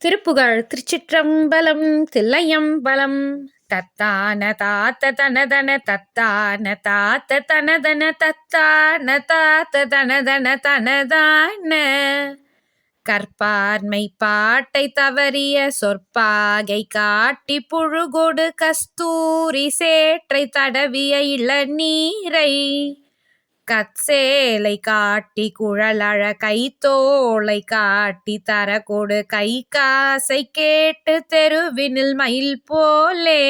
திருப்புகழ் திருச்சிற்றம்பலம் தில்லையம்பலம். தத்தான தாத்த தனதன தத்தான தாத்த தனதன தத்தான தாத்த தனதன தனதான கற்பார்மை பாட்டை தவறிய சொற்பாகை காட்டி புழுகொடு கஸ்தூரி சேற்றை தடவிய இளநீரை கச்சேலை காட்டி குழலழ கைத்தோளை காட்டி தரகொடு கை காசை கேட்டு தெருவினில் மயில் போலே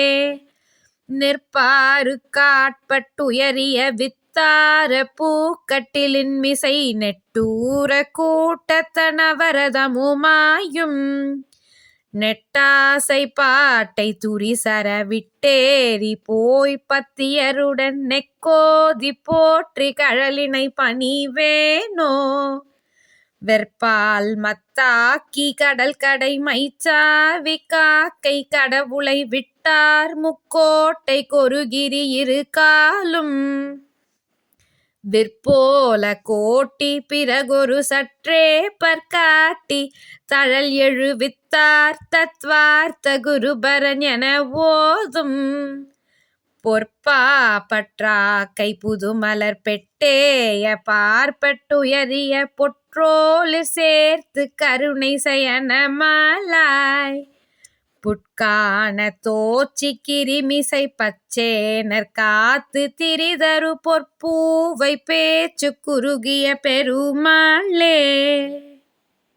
நிற்பாரு காட்பட்டுயரிய வித்தார பூக்கட்டிலின் மிசை நெட்டூர கூட்டத்தனவரதமுமாயும் நெட்டாசை பாட்டை துரிசர விட்டேறி போய் பத்தியருடன் நெக்கோதி போற்றி கழலினை பணிவேனோ வெற்பால் மத்தாக்கி கடல் கடை மைச்சாவி காக்கை கடவுளை விட்டார் முக்கோட்டை கொருகிரி இரு காலும் விற்போல கோட்டி பிறகொரு சற்றே பற்காட்டி தழல் எழுவித்தார் தத்வார்த்த குருபரன் என ஓதும் பொற்பா பற்றாக்கை புதுமலர் பெட்டேய பார்ப்பட்டுயரிய பொற்றோலு சேர்த்து கருணை சயன மாலாய் புட்கான தோச்சி கிரிமிசை பச்சேனர் காத்து திரிதரு பொற்பூவை பேச்சு குறுகிய பெருமாளே.